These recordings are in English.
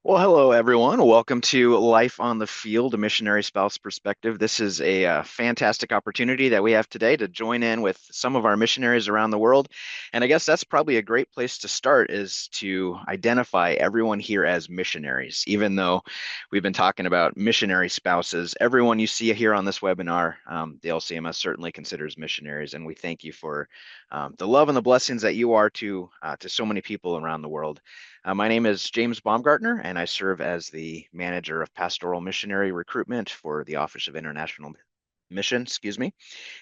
Well, hello, everyone. Welcome to Life on the Field, a missionary spouse perspective. This is a fantastic opportunity that we have today to join in with some of our missionaries around the world. And I guess that's probably a great place to start is to identify everyone here as missionaries. Even though we've been talking about missionary spouses, everyone you see here on this webinar, the LCMS certainly considers missionaries. And we thank you for the love and the blessings that you are to so many people around the world. My name is James Baumgartner, and I serve as the manager of pastoral missionary recruitment for the Office of International Mission, excuse me,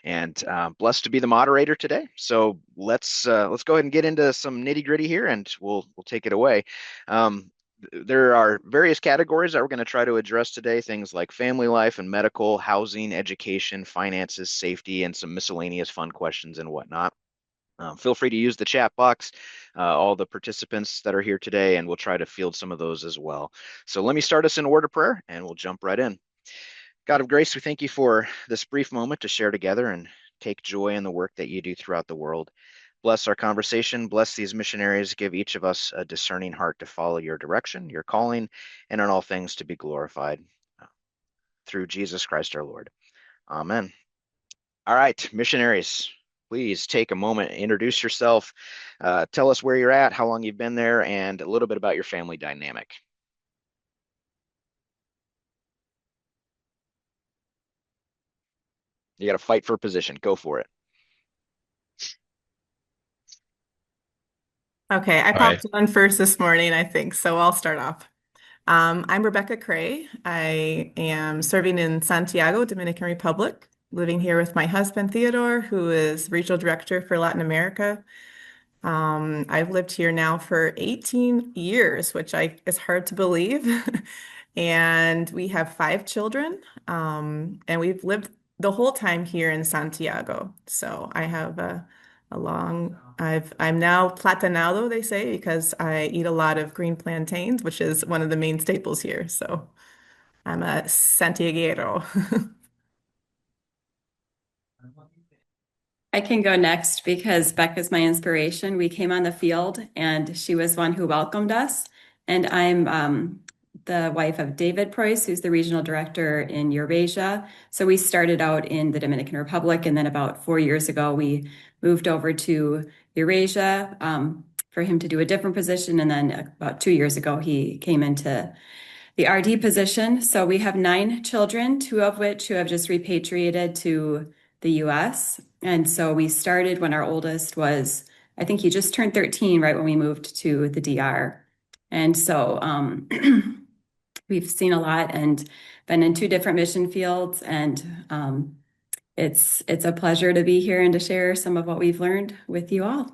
and blessed to be the moderator today. So let's go ahead and get into some nitty gritty here, and we'll take it away. Um, there are various categories that we're going to try to address today, things like family life and medical, housing, education, finances, safety, and some miscellaneous fun questions and whatnot. Feel free to use the chat box, all the participants that are here today, and we'll try to field some of those as well. So let me start us in a word of prayer, and we'll jump right in. God of grace, we thank you for this brief moment to share together and take joy in the work that you do throughout the world. Bless our conversation, bless these missionaries, give each of us a discerning heart to follow your direction, your calling, and in all things to be glorified through Jesus Christ our Lord. Amen. All right, missionaries, please take a moment, introduce yourself, tell us where you're at, how long you've been there, and a little bit about your family dynamic. You got to fight for position. Go for it. Okay, I All right. popped on first this morning, I think, so I'll start off. I'm Rebecca Krey. I am serving in Santiago, Dominican Republic, living here with my husband Theodore, who is regional director for Latin America. I've lived here now for 18 years, which is hard to believe. And we have five children, and we've lived the whole time here in Santiago. So I have I'm now platanado, they say, because I eat a lot of green plantains, which is one of the main staples here. So I'm a Santiaguero. I can go next because Becca's my inspiration. We came on the field and she was one who welcomed us. And I'm the wife of David Preuss, who's the regional director in Eurasia. So we started out in the Dominican Republic, and then about 4 years ago, we moved over to Eurasia for him to do a different position. And then about 2 years ago, he came into the RD position. So we have 9 children, two of which who have just repatriated to the US. And so we started when our oldest was, I think he just turned 13 right when we moved to the DR. And so we've seen a lot and been in two different mission fields. And it's a pleasure to be here and to share some of what we've learned with you all.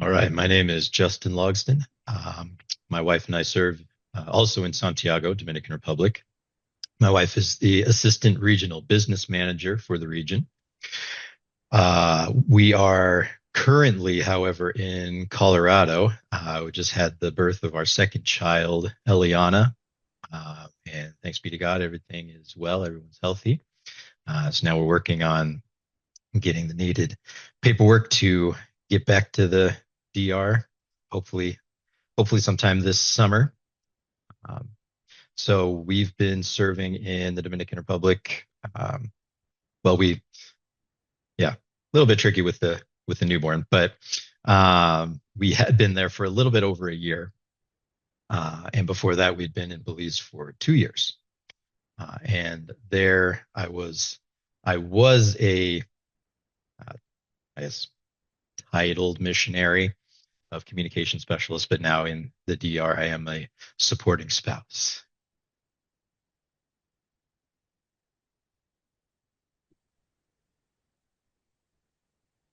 All right, my name is Justin Logston. My wife and I serve also in Santiago, Dominican Republic. My wife is the assistant regional business manager for the region. We are currently, however, in Colorado. We just had the birth of our second child, Eliana. And thanks be to God, everything is well, everyone's healthy. So now we're working on getting the needed paperwork to get back to the DR, hopefully, hopefully sometime this summer. Um, so we've been serving in the Dominican Republic. Well, yeah, a little bit tricky with the newborn, but we had been there for a little bit over a year, and before that, we'd been in Belize for 2 years. And there, I was a, I guess, titled missionary of communication specialist, but now in the DR, I am a supporting spouse.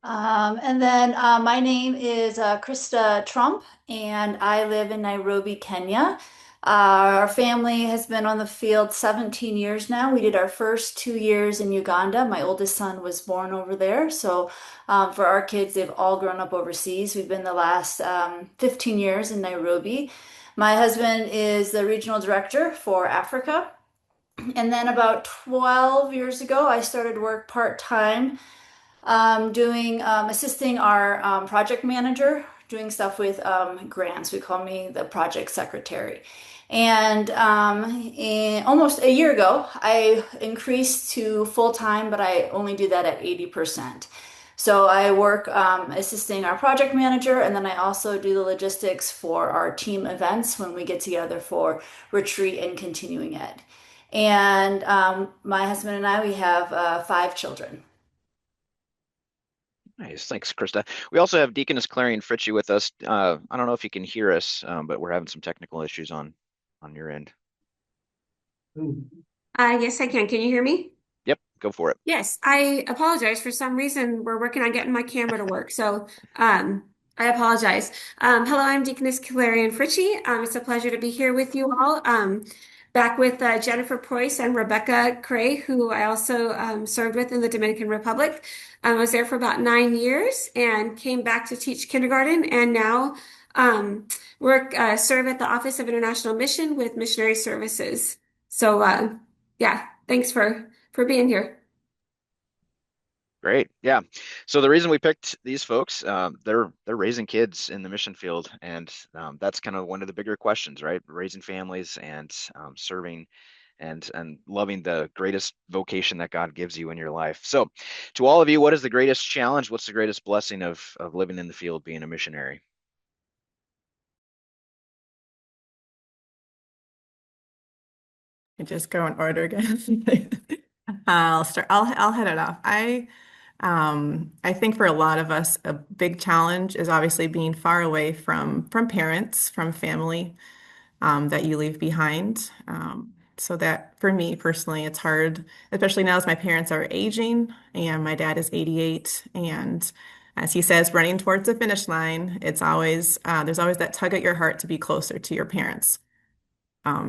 And then my name is Krista Trump, and I live in Nairobi, Kenya. Our family has been on the field 17 years now. We did our first 2 years in Uganda. My oldest son was born over there. So for our kids, they've all grown up overseas. We've been the last 15 years in Nairobi. My husband is the regional director for Africa. And then about 12 years ago, I started work part-time doing assisting our project manager, doing stuff with grants. We call me the project secretary. And almost a year ago, I increased to full time, but I only do that at 80%. So I work assisting our project manager, and then I also do the logistics for our team events when we get together for retreat and continuing ed. And my husband and I, we have 5 children. Nice. Thanks, Krista. We also have Deaconess Clarion Fritsche with us. I don't know if you can hear us, but we're having some technical issues on your end. Yes, I can. Can you hear me? Yep, go for it. Yes, I apologize. For some reason, we're working on getting my camera to work. So, I apologize. Hello, I'm Deaconess Clarion Fritsche. It's a pleasure to be here with you all. Back with Jennifer Preuss and Rebecca Krey, who I also served with in the Dominican Republic. I was there for about 9 years and came back to teach kindergarten, and now serve at the Office of International Mission with Missionary Services. So, yeah, thanks for being here. Great. Yeah. So the reason we picked these folks, they're raising kids in the mission field, and that's kind of one of the bigger questions, right? Raising families and serving and loving the greatest vocation that God gives you in your life. So, to all of you, what is the greatest challenge? What's the greatest blessing of living in the field, being a missionary? I just go in order again. I'll start. I'll head it off. I think for a lot of us, a big challenge is obviously being far away from parents, from family that you leave behind. So that for me personally, it's hard, especially now as my parents are aging and my dad is 88. And as he says, running towards the finish line, it's always there's always that tug at your heart to be closer to your parents.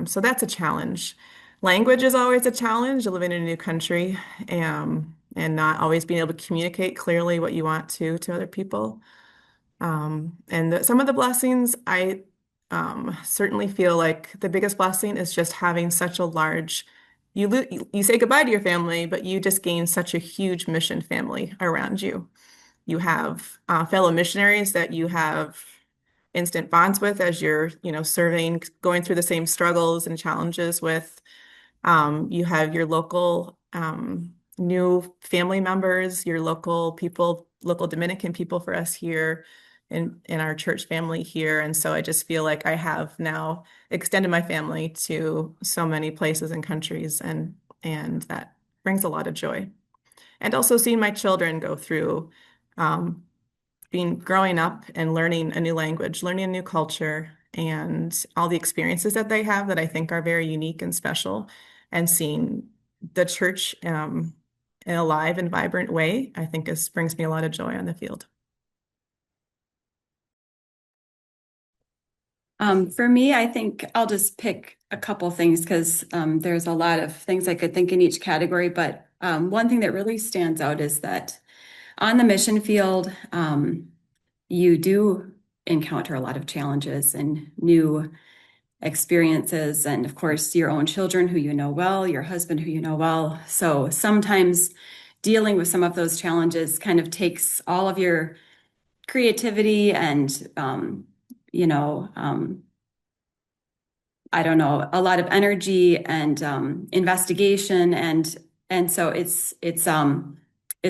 So that's a challenge. Language is always a challenge, living in a new country, and not always being able to communicate clearly what you want to other people. Some of the blessings, I certainly feel like the biggest blessing is just having such a large, you say goodbye to your family, but you just gain such a huge mission family around you. You have fellow missionaries that you have instant bonds with as you're, serving, going through the same struggles and challenges with. You have your local new family members, your local people, local Dominican people for us here in our church family here. And so I just feel like I have now extended my family to so many places and countries, and that brings a lot of joy. And also seeing my children go through growing up and learning a new language, learning a new culture, and all the experiences that they have that I think are very unique and special, and seeing the church in a live and vibrant way, I think brings me a lot of joy on the field. For me, I think I'll just pick a couple things because there's a lot of things I could think in each category. But one thing that really stands out is that on the mission field, you do encounter a lot of challenges and new experiences, and of course, your own children who you know well, your husband who you know well. So sometimes dealing with some of those challenges kind of takes all of your creativity and I don't know, a lot of energy and investigation, and so it's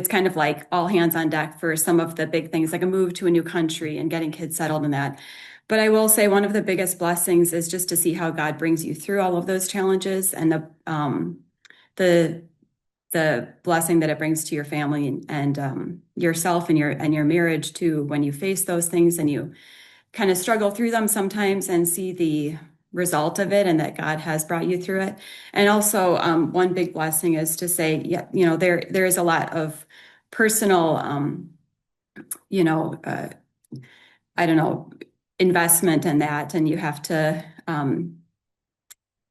kind of like all hands on deck for some of the big things, like a move to a new country and getting kids settled in that. But I will say one of the biggest blessings is just to see how God brings you through all of those challenges, and the blessing that it brings to your family and yourself and your marriage too, when you face those things and you kind of struggle through them sometimes and see the result of it and that God has brought you through it. And also one big blessing is to say, yeah, there is a lot of personal, I don't know, investment in that. And you have to,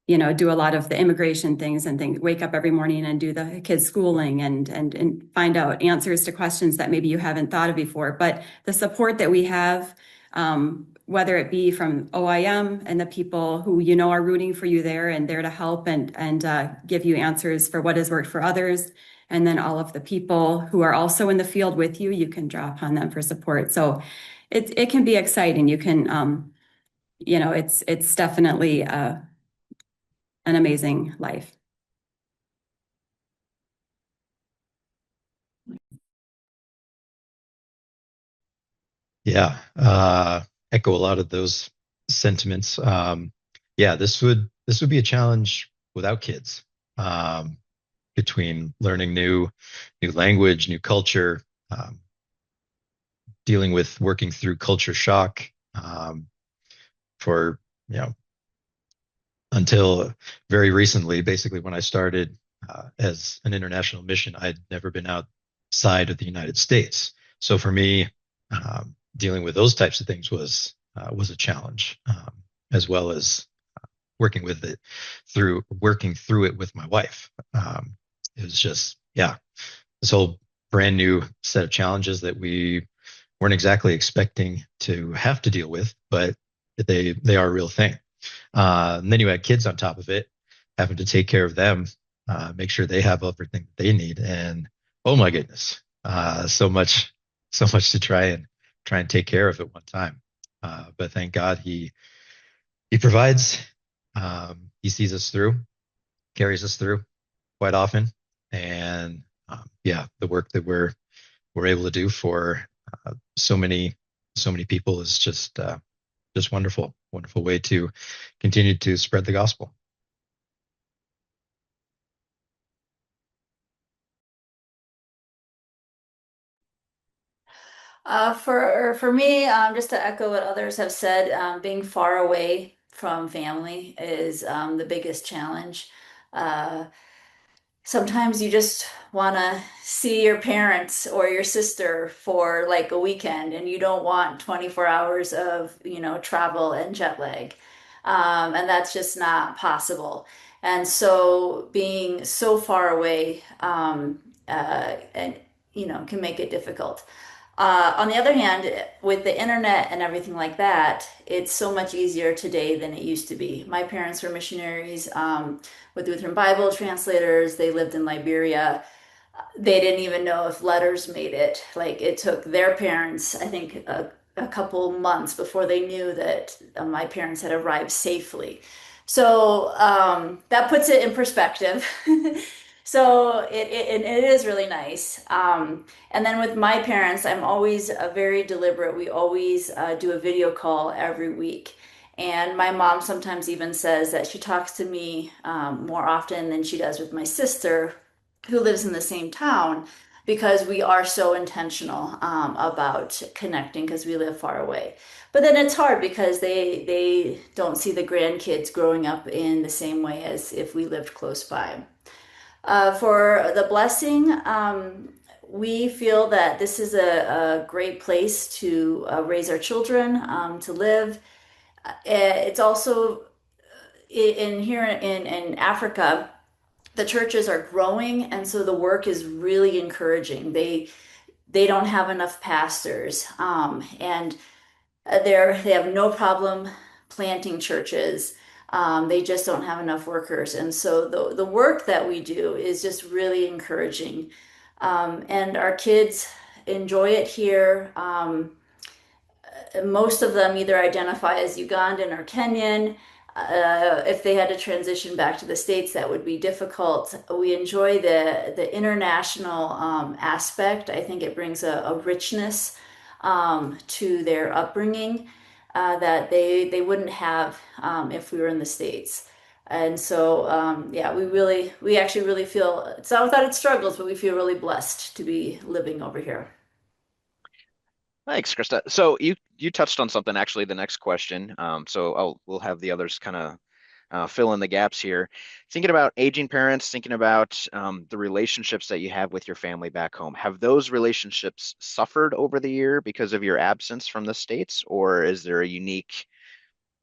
do a lot of the immigration things and things, wake up every morning and do the kids' schooling and find out answers to questions that maybe you haven't thought of before. But the support that we have, whether it be from OIM and the people who are rooting for you there and there to help and give you answers for what has worked for others, And then all of the people who are also in the field with you, you can draw upon them for support. So it can be exciting. You can, it's definitely an amazing life. Yeah, echo a lot of those sentiments. Yeah, this would be a challenge without kids. Um, Between learning new language, new culture, dealing with working through culture shock, for you know until very recently, basically when I started as an international mission, I'd never been outside of the United States. So for me, dealing with those types of things was a challenge, as well as working through it with my wife. It was just, yeah, this whole brand new set of challenges that we weren't exactly expecting to have to deal with, but they are a real thing. And then you add kids on top of it, having to take care of them, make sure they have everything they need, and oh my goodness, so much to try and take care of at one time. But thank God he provides. He sees us through, carries us through quite often, and yeah, the work that we're able to do for so many people is just wonderful, wonderful way to continue to spread the gospel. For me, just to echo what others have said, being far away from family is the biggest challenge. Uh, Sometimes you just want to see your parents or your sister for like a weekend, and you don't want 24 hours of, travel and jet lag. And that's just not possible. And so being so far away, and can make it difficult. On the other hand, with the internet and everything like that, it's so much easier today than it used to be. My parents were missionaries, with Lutheran Bible translators. They lived in Liberia. They didn't even know if letters made it. Like it took their parents, I think, a couple months before they knew that my parents had arrived safely. So that puts it in perspective. So it is really nice. And then with my parents, I'm always very deliberate. We always do a video call every week. And my mom sometimes even says that she talks to me more often than she does with my sister, who lives in the same town, because we are so intentional about connecting because we live far away. But then it's hard because they don't see the grandkids growing up in the same way as if we lived close by. For the blessing, we feel that this is a great place to raise our children, to live. It's also in here in Africa, the churches are growing, and so the work is really encouraging. They don't have enough pastors, and they have no problem planting churches. They just don't have enough workers, and so the work that we do is just really encouraging. And our kids enjoy it here. Most of them either identify as Ugandan or Kenyan. If they had to transition back to the States, that would be difficult. We enjoy the international aspect. I think it brings a richness to their upbringing that they wouldn't have if we were in the States. And so, yeah, we actually really feel, it's not without its struggles, but we feel really blessed to be living over here. Thanks, Krista. So you touched on something actually, the next question. So we'll have the others kind of fill in the gaps here. Thinking about aging parents, thinking about the relationships that you have with your family back home. Have those relationships suffered over the year because of your absence from the States, or is there a unique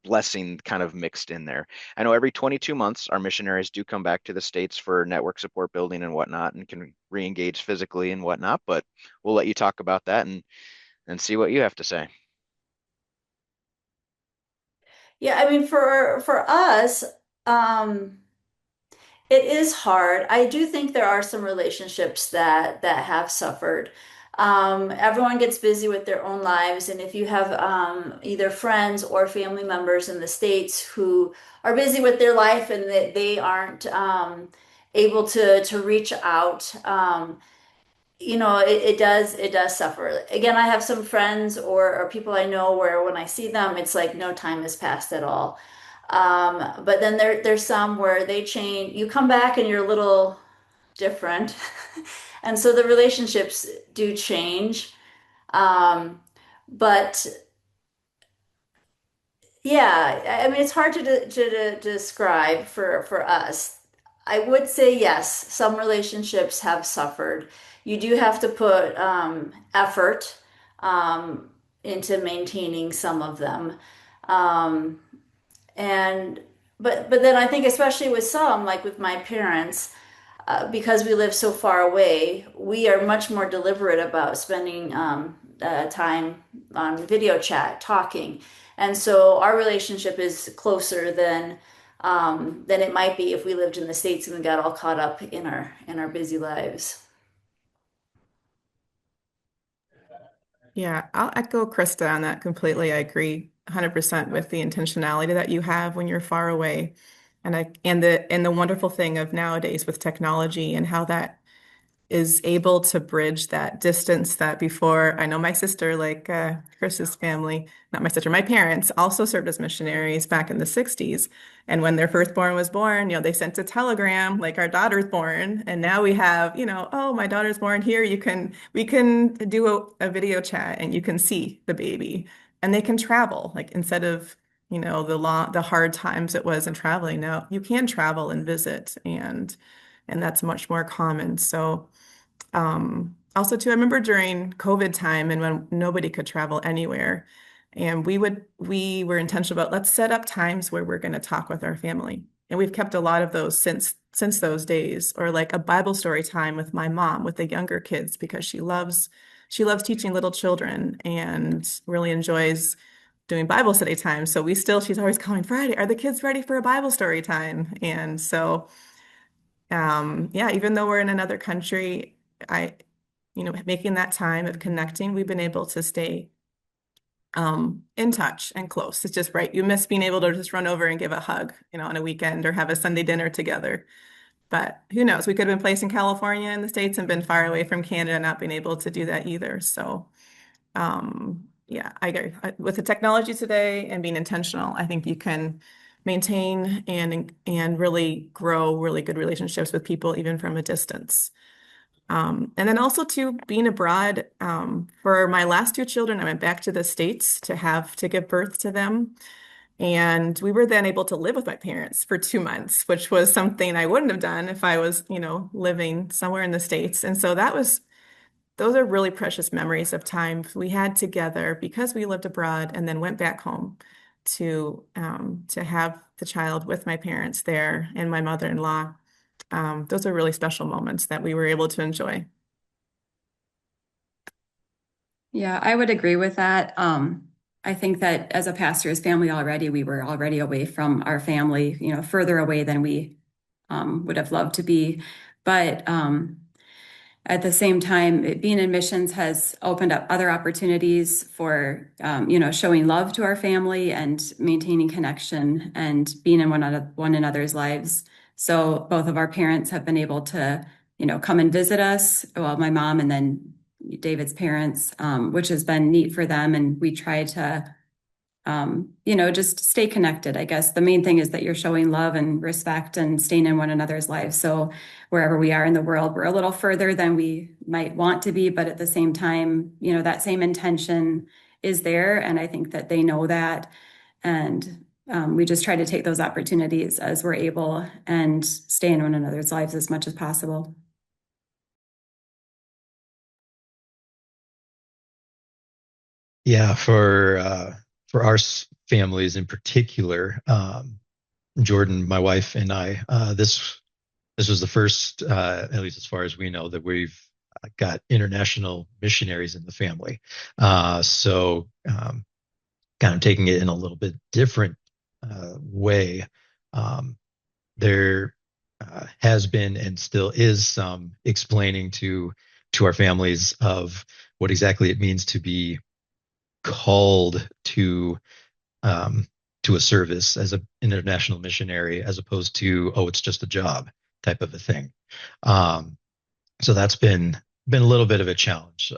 blessing kind of mixed in there? I know every 22 months, our missionaries do come back to the States for network support building and whatnot and can re-engage physically and whatnot, but we'll let you talk about that and see what you have to say. Yeah, I mean, for us, um, It is hard. I do think there are some relationships that have suffered. Everyone gets busy with their own lives, and if you have either friends or family members in the States who are busy with their life and that they aren't able to reach out, it does suffer. Again, I have some friends or people I know where when I see them, it's like no time has passed at all. But then there's some where they change. You come back and you're a little different. And so the relationships do change. Um, but yeah, I mean, it's hard to describe for us. I would say yes, some relationships have suffered. You do have to put effort um, into maintaining some of them. Um, and but then I think especially with some, like with my parents, because we live so far away, we are much more deliberate about spending time on video chat, talking, and so our relationship is closer than it might be if we lived in the States and we got all caught up in our busy lives. Yeah, I'll echo Krista on that completely. I agree 100% with the intentionality that you have when you're far away. And the wonderful thing of nowadays with technology and how that is able to bridge that distance that before I know my sister, like Chris's family, not my sister, my parents also served as missionaries back in the 60s. And when their firstborn was born, they sent a telegram like our daughter's born. And now we have, oh, my daughter's born here. We can do a video chat and you can see the baby and they can travel like instead of, the hard times it was in traveling. Now you can travel and visit and that's much more common. So also too, I remember during COVID time and when nobody could travel anywhere, and we were intentional about let's set up times where we're going to talk with our family. And we've kept a lot of those since those days, or like a Bible story time with my mom with the younger kids because she loves teaching little children and really enjoys doing Bible study time. So she's always calling Friday, are the kids ready for a Bible story time? And so yeah, even though we're in another country, I, making that time of connecting, we've been able to stay in touch and close. It's just right. You miss being able to just run over and give a hug, on a weekend or have a Sunday dinner together. But who knows? We could have been placed in California in the States and been far away from Canada, not being able to do that either. So yeah, I agree. With the technology today and being intentional, I think you can maintain and really grow really good relationships with people even from a distance. And then also to being abroad, for my last two children, I went back to the States to give birth to them. And we were then able to live with my parents for 2 months, which was something I wouldn't have done if I was, living somewhere in the States. And so those are really precious memories of time we had together because we lived abroad and then went back home to have the child with my parents there and my mother-in-law. Those are really special moments that we were able to enjoy. Yeah, I would agree with that. I think that as a pastor's family already, we were already away from our family, further away than we would have loved to be. But at the same time, being in missions has opened up other opportunities for, showing love to our family and maintaining connection and being in one another's lives. So both of our parents have been able to, come and visit us. Well, my mom and then David's parents, which has been neat for them. And we try to, just stay connected. I guess the main thing is that you're showing love and respect and staying in one another's lives. So wherever we are in the world, we're a little further than we might want to be, but at the same time, that same intention is there. And I think that they know that. And we just try to take those opportunities as we're able and stay in one another's lives as much as possible. Yeah, for our families in particular, Jordan, my wife, and I, this was the first, at least as far as we know, that we've got international missionaries in the family. So kind of taking it in a little bit different way. They're has been and still is some explaining to our families of what exactly it means to be called um, to a service as an international missionary, as opposed to, oh, it's just a job type of a thing. Um, so that's been a little bit of a challenge.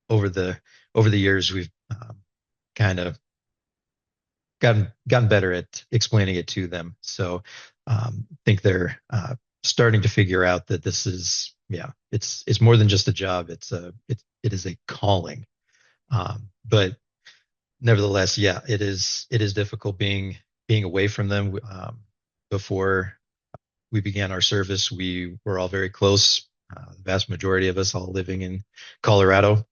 Over the over the years. We've kind of gotten better at explaining it to them. So I think they're starting to figure out that this is, yeah, it's more than just a job. It is a calling. But nevertheless, yeah, it is difficult being away from them. Before we began our service, we were all very close. The vast majority of us all living in Colorado,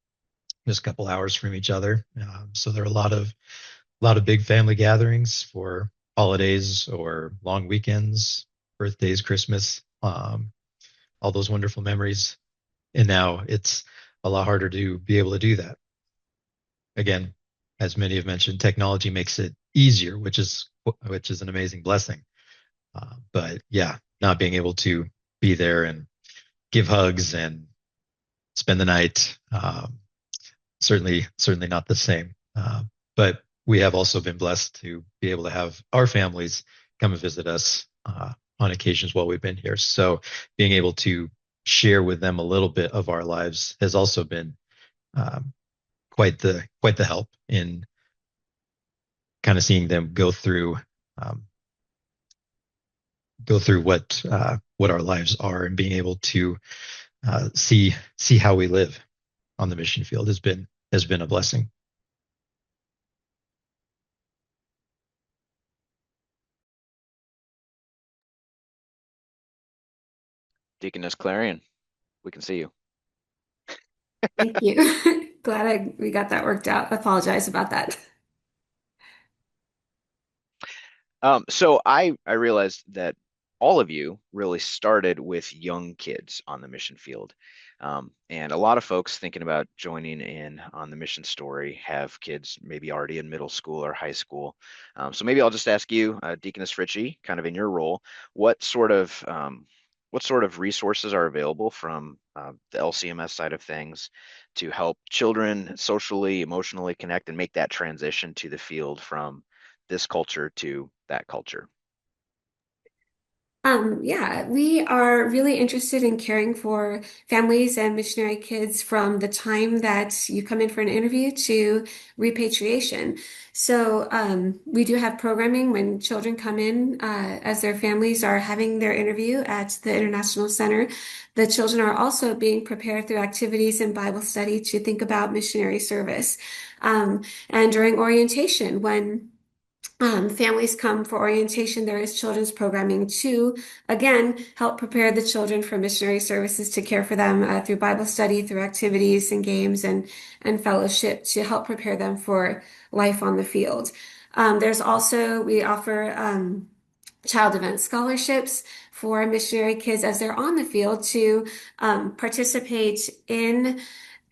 just a couple hours from each other. So there are a lot of big family gatherings for holidays or long weekends, birthdays, Christmas, all those wonderful memories. And now it's a lot harder to be able to do that. Again, as many have mentioned, technology makes it easier, which is an amazing blessing. But yeah, not being able to be there and give hugs and spend the night, certainly not the same. But we have also been blessed to be able to have our families come and visit us on occasions while we've been here. So being able to share with them a little bit of our lives has also been um, quite the help in kind of seeing them um, go through what our lives are, and being able to see how we live on the mission field has been a blessing. Deaconess Clarion, we can see you. Thank you. Glad we got that worked out. I apologize about that. So I realized that all of you really started with young kids on the mission field. And a lot of folks thinking about joining in on the mission story have kids maybe already in middle school or high school. So maybe I'll just ask you, Deaconess Fritsche, kind of in your role, what sort of resources are available from the LCMS side of things to help children socially, emotionally connect and make that transition to the field from this culture to that culture? Yeah, we are really interested in caring for families and missionary kids from the time that you come in for an interview to repatriation. So we do have programming when children come in as their families are having their interview at the International Center. The children are also being prepared through activities and Bible study to think about missionary service. And during orientation, when families come for orientation, there is children's programming to, again, help prepare the children for missionary services, to care for them through Bible study, through activities and games and fellowship, to help prepare them for life on the field. There's also, we offer child event scholarships for missionary kids as they're on the field to participate in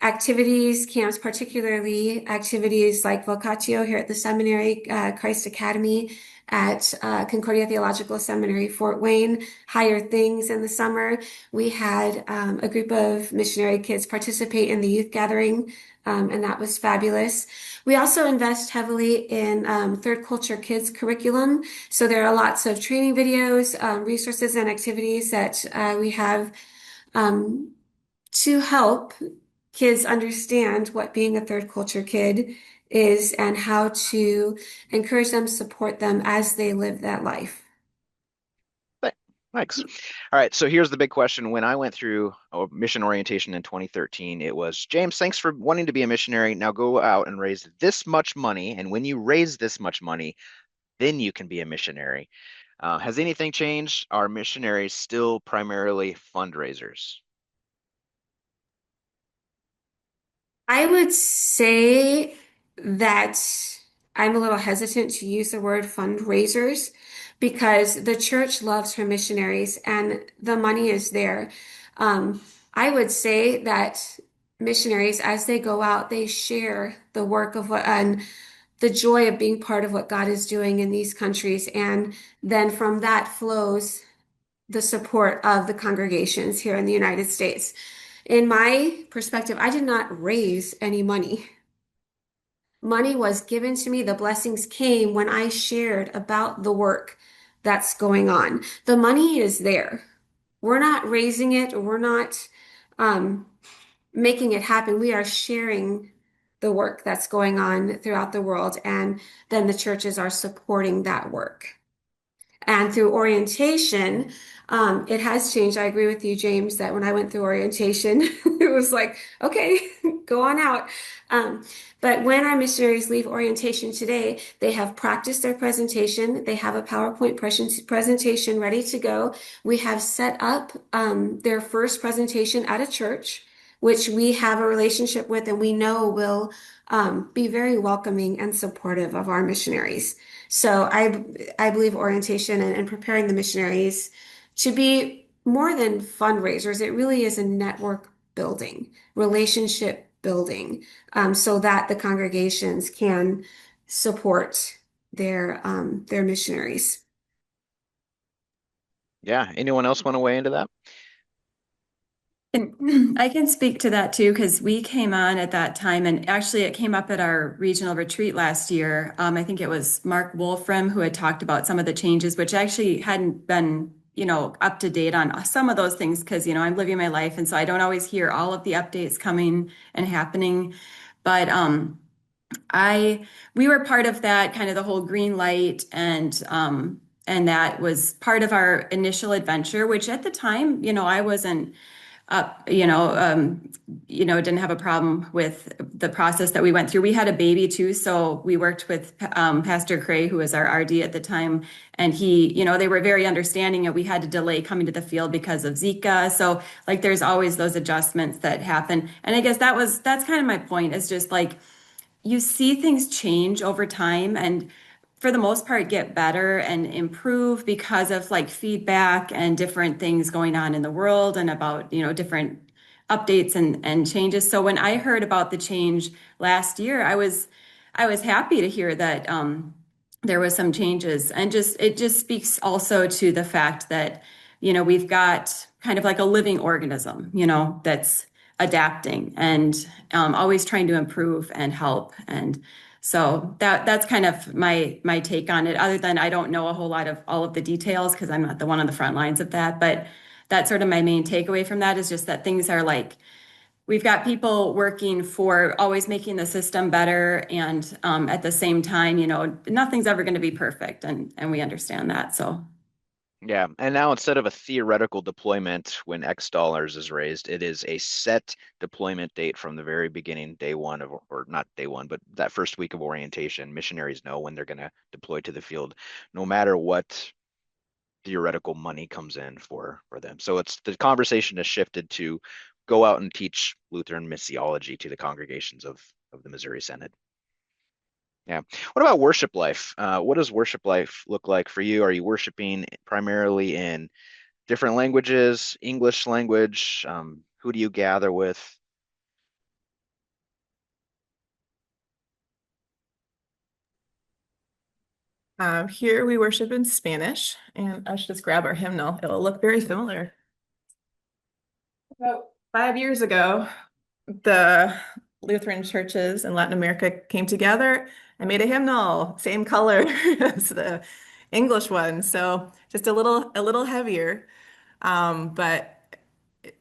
activities, camps, particularly activities like Vocatio here at the seminary, Christ Academy at Concordia Theological Seminary, Fort Wayne, Higher Things in the summer. We had a group of missionary kids participate in the youth gathering, and that was fabulous. We also invest heavily in third culture kids curriculum. So there are lots of training videos, resources, and activities that we have um, to help kids understand what being a third culture kid is and how to encourage them, support them as they live that life. Thanks. All right, so here's the big question. When I went through mission orientation in 2013, it was, James, thanks for wanting to be a missionary. Now go out and raise this much money. And when you raise this much money, then you can be a missionary. Has anything changed? Are missionaries still primarily fundraisers? I would say that I'm a little hesitant to use the word fundraisers because the church loves her missionaries and the money is there. Um, I would say that missionaries, as they go out, they share the work of what and the joy of being part of what God is doing in these countries. And then from that flows the support of the congregations here in the United States. In my perspective, I did not raise any money. Money was given to me. The blessings came when I shared about the work that's going on. The money is there. We're not raising it, or we're not um, making it happen. We are sharing the work that's going on throughout the world, and then the churches are supporting that work. And through orientation, it has changed. I agree with you, James, that when I went through orientation, it was like, okay, go on out. Um, but when our missionaries leave orientation today, they have practiced their presentation. They have a PowerPoint presentation ready to go. We have set up their first presentation at a church, which we have a relationship with and we know will be very welcoming and supportive of our missionaries. So I believe orientation and preparing the missionaries to be more than fundraisers. It really is a network building, relationship building, so that the congregations can support their missionaries. Yeah. Anyone else want to weigh into that? And I can speak to that too, because we came on at that time, and actually it came up at our regional retreat last year. I think it was Mark Wolfram who had talked about some of the changes, which actually hadn't been, up to date on some of those things because, I'm living my life. And so I don't always hear all of the updates coming and happening. But we were part of that kind of the whole green light and that was part of our initial adventure, which at the time, I wasn't up, didn't have a problem with the process that we went through. We had a baby too, so we worked with Pastor Krey, who was our RD at the time, and they were very understanding that we had to delay coming to the field because of Zika. So like, there's always those adjustments that happen, and I guess that's kind of my point. Is just like you see things change over time, and for the most part get better and improve because of like feedback and different things going on in the world and about, different updates and changes. So when I heard about the change last year, I was happy to hear that there was some changes, and it just speaks also to the fact that, we've got kind of like a living organism, that's adapting and always trying to improve and help. And so that's kind of my take on it, other than I don't know a whole lot of all of the details because I'm not the one on the front lines of that. But that's sort of my main takeaway from that, is just that things are like we've got people working for always making the system better. And at the same time, nothing's ever going to be perfect. And we understand that. So. Yeah, and now instead of a theoretical deployment when X dollars is raised, it is a set deployment date from the very beginning, day one of, or not day one, but that first week of orientation. Missionaries know when they're going to deploy to the field, no matter what theoretical money comes in for them. So it's the conversation has shifted to go out and teach Lutheran missiology to the congregations of the Missouri Synod. Yeah. What about worship life? What does worship life look like for you? Are you worshiping primarily in different languages, English language? Who do you gather with? Here we worship in Spanish, and I should just grab our hymnal. It'll look very familiar. About 5 years ago, the Lutheran churches in Latin America came together and made a hymnal, same color as the English one. So just a little heavier. But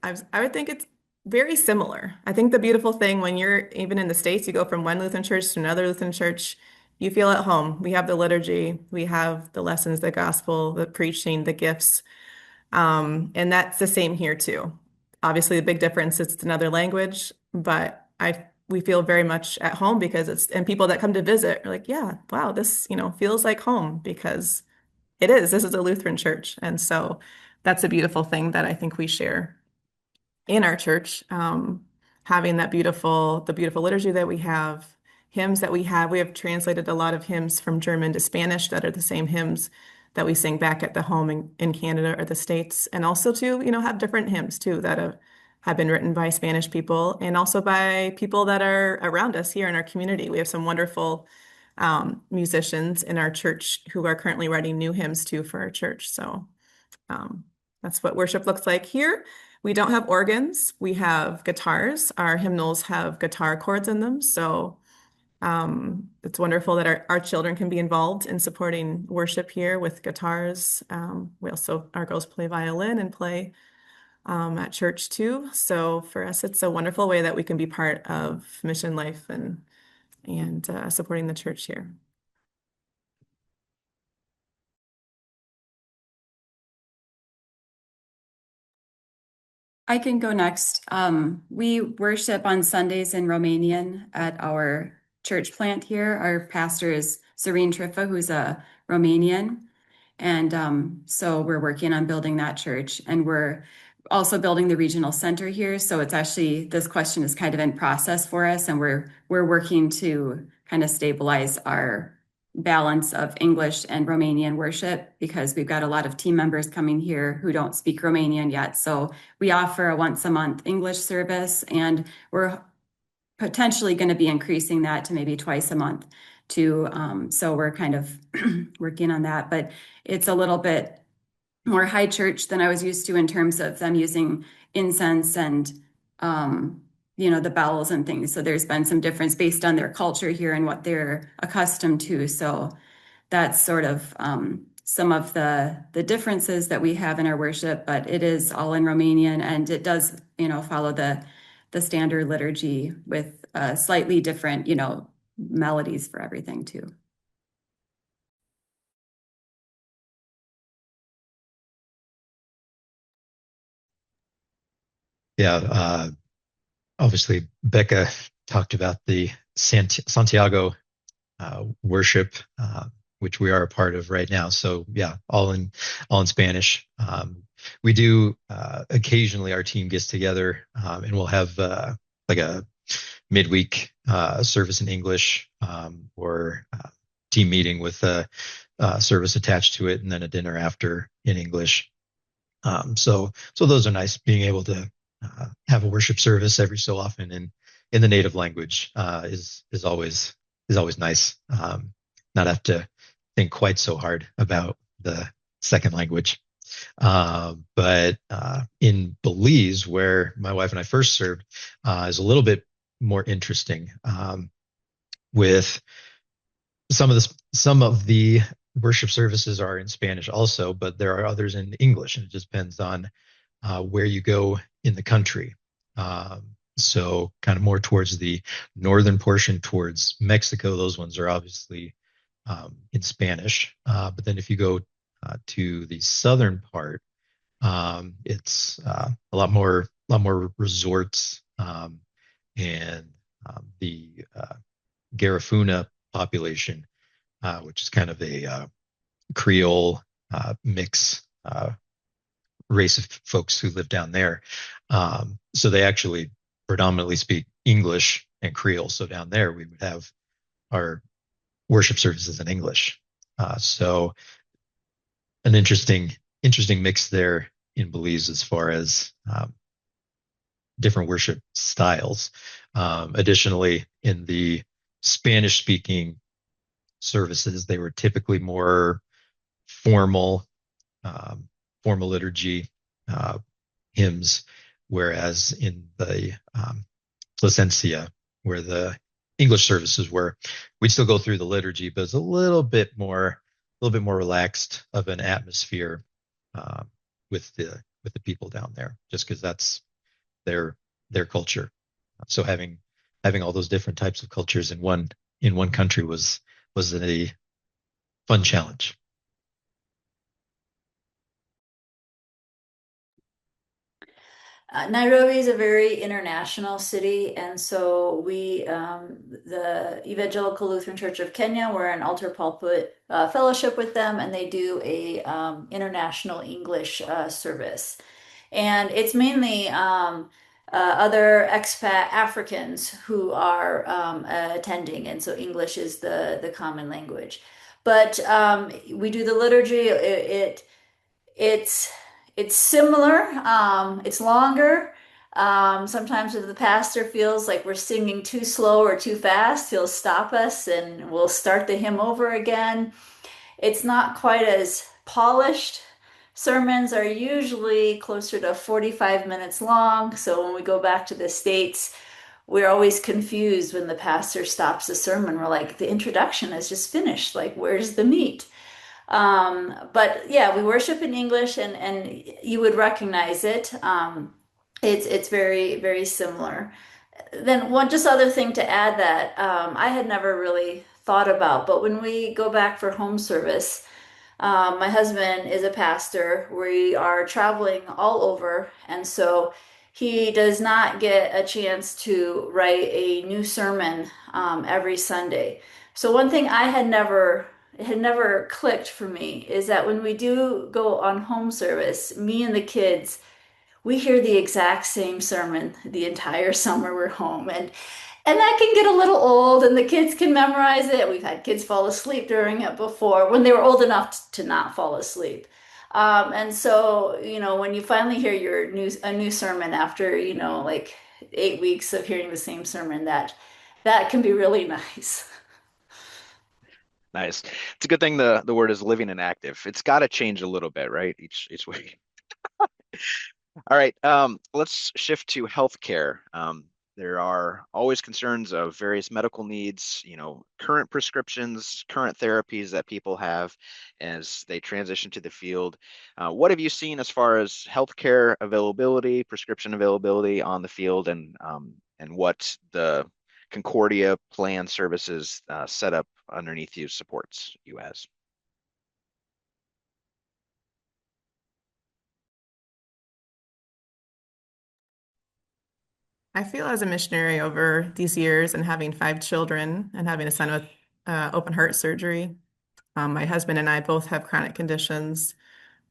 I would think it's very similar. I think the beautiful thing when you're even in the States, you go from one Lutheran church to another Lutheran church, you feel at home. We have the liturgy, we have the lessons, the gospel, the preaching, the gifts. And that's the same here too. Obviously, the big difference is it's another language, but we feel very much at home because and people that come to visit are like, yeah, wow, this, feels like home because it is. This is a Lutheran church. And so that's a beautiful thing that I think we share in our church, having the beautiful liturgy that we have, hymns that we have. We have translated a lot of hymns from German to Spanish that are the same hymns that we sing back at the home in Canada or the States, and also to, have different hymns too that have been written by Spanish people and also by people that are around us here in our community. We have some wonderful musicians in our church who are currently writing new hymns too for our church. So That's what worship looks like here. We don't have organs. We have guitars. Our hymnals have guitar chords in them. So it's wonderful that our children can be involved in supporting worship here with guitars. Our girls play violin and play at church too. So for us, it's a wonderful way that we can be part of mission life and supporting the church here. I can go next. We worship on Sundays in Romanian at our church plant here. Our pastor is Serene Trifa, who's a Romanian. And so we're working on building that church, and we're also building the regional center here. So it's actually, this question is kind of in process for us, and we're working to kind of stabilize our balance of English and Romanian worship, because we've got a lot of team members coming here who don't speak Romanian yet. So we offer a once a month English service, and we're potentially going to be increasing that to maybe twice a month too. So we're kind of working on that, but it's a little bit more high church than I was used to in terms of them using incense and the bells and things. So there's been some difference based on their culture here and what they're accustomed to. So that's sort of some of the differences that we have in our worship, but it is all in Romanian, and it does, follow the standard liturgy with slightly different, melodies for everything too. Yeah, obviously Becca talked about the Santiago worship, which we are a part of right now. So yeah, all in Spanish. We do occasionally, our team gets together and we'll have like a midweek service in English, or team meeting with a service attached to it, and then a dinner after in English. So those are nice, being able to have a worship service every so often in the native language is always nice. Not have to think quite so hard about the second language. But in Belize, where my wife and I first served, is a little bit more interesting, with some of the worship services are in Spanish also, but there are others in English, and it just depends on where you go in the country. So kind of more towards the northern portion, towards Mexico, those ones are obviously in Spanish. But then if you go to the southern part, it's a lot more resorts, and the Garifuna population, which is kind of a Creole mix race of folks who live down there. So they actually predominantly speak English and Creole. So down there we would have our worship services in English. So an interesting mix there in Belize as far as different worship styles. Additionally, in the Spanish-speaking services, they were typically more formal liturgy, hymns, whereas in the Placencia, where the English services were, we'd still go through the liturgy, but it's a little bit more relaxed of an atmosphere with the people down there, just because that's their culture. So having all those different types of cultures in one country was a fun challenge. Nairobi is a very international city, and so the Evangelical Lutheran Church of Kenya, we're an altar pulpit fellowship with them, and they do a international English service, and it's mainly other expat Africans who are attending, and so English is the common language. But we do the liturgy. It's it's similar. It's longer. Sometimes if the pastor feels like we're singing too slow or too fast, he'll stop us and we'll start the hymn over again. It's not quite as polished. sermons are usually closer to 45 minutes long. So when we go back to the States, we're always confused when the pastor stops the sermon. We're like, the introduction is just finished. Like, where's the meat? But yeah, we worship in English, and you would recognize it. It's very, very similar. Then one just other thing to add that I had never really thought about, but when we go back for home service, my husband is a pastor. We are traveling all over, and so he does not get a chance to write a new sermon every Sunday. So one thing I had never it had never clicked for me is that when we do go on home service, me and the kids, we hear the exact same sermon the entire summer we're home, and that can get a little old, and the kids can memorize it. We've had kids fall asleep during it before when they were old enough to not fall asleep. And so, when you finally hear a new sermon after, like 8 weeks of hearing the same sermon, that can be really nice. Nice. It's a good thing the word is living and active. It's got to change a little bit, right? Each week. All right. Let's shift to healthcare. There are always concerns of various medical needs, current prescriptions, current therapies that people have as they transition to the field. What have you seen as far as healthcare availability, prescription availability on the field, and what the Concordia plan services set up underneath you supports you as? I feel as a missionary over these years and having 5 children and having a son with open heart surgery, my husband and I both have chronic conditions.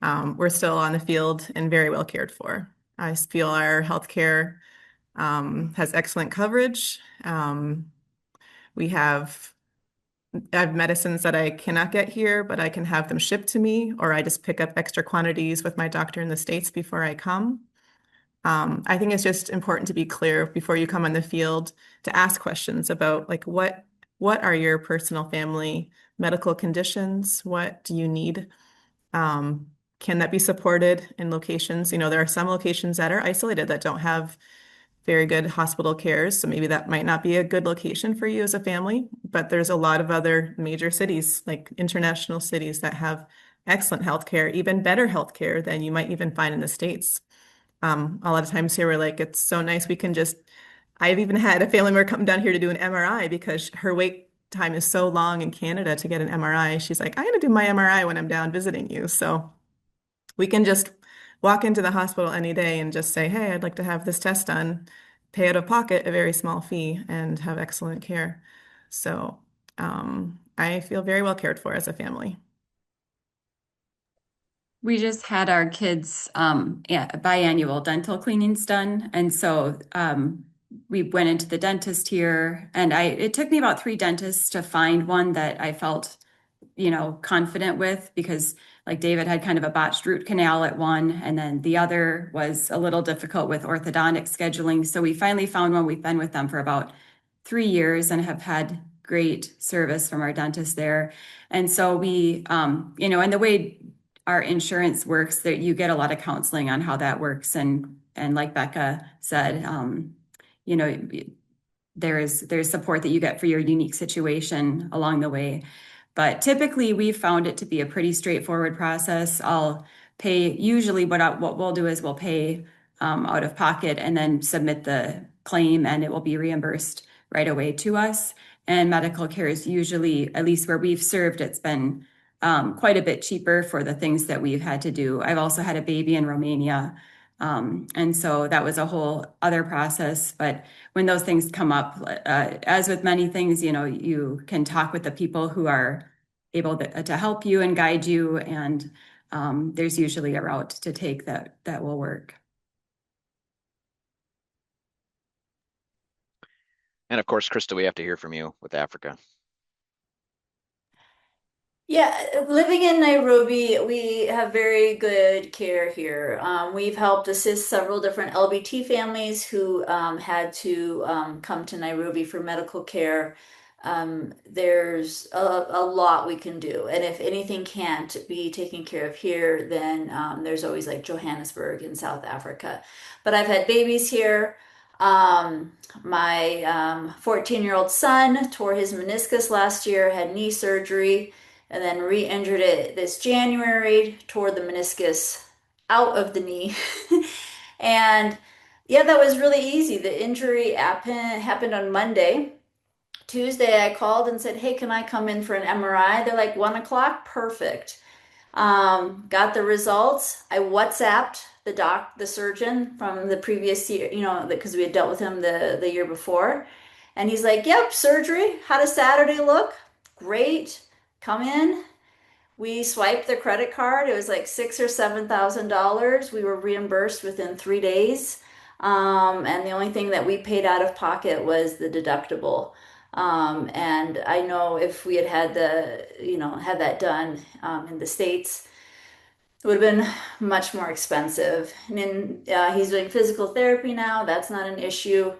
We're still on the field and very well cared for. I feel our healthcare has excellent coverage. We have I have medicines that I cannot get here, but I can have them shipped to me, or I just pick up extra quantities with my doctor in the States before I come. I think it's just important to be clear before you come on the field to ask questions about like what are your personal family medical conditions? What do you need? Um, can that be supported in locations? There are some locations that are isolated that don't have very good hospital cares, so maybe that might not be a good location for you as a family. But there's a lot of other major cities, like international cities, that have excellent healthcare, even better healthcare than you might even find in the States. A lot of times here we're like, it's so nice we can just, I've even had a family member come down here to do an MRI because her wait time is so long in Canada to get an MRI. She's like, I'm going to do my MRI when I'm down visiting you. So we can just walk into the hospital any day and just say, hey, I'd like to have this test done, pay out of pocket a very small fee, and have excellent care. So I feel very well cared for as a family. We just had our kids' biannual dental cleanings done, and so we went into the dentist here, and it took me about 3 dentists to find one that I felt, confident with, because like David had kind of a botched root canal at one, and then the other was a little difficult with orthodontic scheduling. So we finally found one. We've been with them for about 3 years and have had great service from our dentist there. And so we, and the way our insurance works, that you get a lot of counseling on how that works. And like Becca said, you know, there's support that you get for your unique situation along the way. But typically we've found it to be a pretty straightforward process. I'll pay, usually what we'll do is we'll pay out of pocket and then submit the claim, and it will be reimbursed right away to us. And medical care is usually, at least where we've served, it's been quite a bit cheaper for the things that we've had to do. I've also had a baby in Romania. And so that was a whole other process. But when those things come up, as with many things, you can talk with the people who are able to help you and guide you. And there's usually a route to take that will work. And of course, Krista, we have to hear from you with Africa. Yeah, living in Nairobi, we have very good care here. We've helped assist several different LBT families who had to come to Nairobi for medical care. there's a lot we can do. And if anything can't be taken care of here, then there's always like Johannesburg in South Africa. But I've had babies here. My 14-year-old son tore his meniscus last year, had knee surgery, and then re-injured it this January, tore the meniscus out of the knee. And yeah, that was really easy. The injury happened on Monday. Tuesday, I called and said, "Hey, can I come in for an MRI?" They're like, 1 o'clock? Perfect. Got the results. I WhatsApped the surgeon from the previous year, because we had dealt with him the year before. And he's like, "Yep, surgery. How does Saturday look?" "Great. Come in." We swiped the credit card. It was like $6,000 or $7,000. We were reimbursed within 3 days. And the only thing that we paid out of pocket was the deductible. And I know if we had that done in the States, it would have been much more expensive. And then he's doing physical therapy now. That's not an issue.